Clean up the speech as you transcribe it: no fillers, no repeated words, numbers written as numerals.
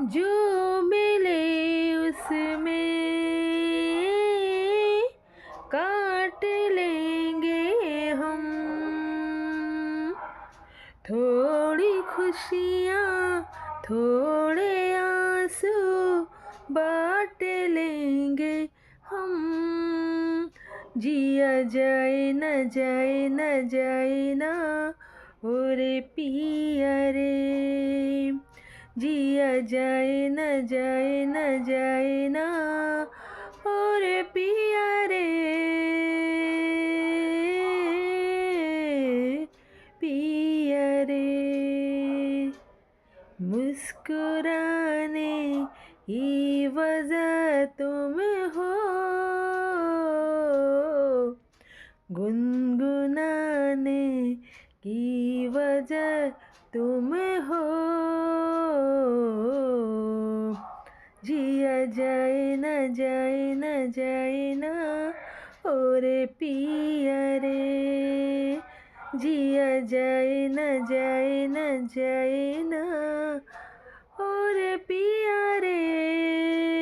जो मिले उसमें काट लेंगे हम। थोड़ी खुशियाँ थोड़े आंसू बांट लेंगे हम। जिया जाए न जाए न जाए ना और पिया रे। जिया जाए न जाए न जाए ना और पिया रे। पिया रे। मुस्कुराने की वजह तुम हो। गुनगुनाने की वजह तुम हो। जिया जाए न जाए न जाए ना और पिया रे। जिया जाए न जाए न जाए ना और पिया रे।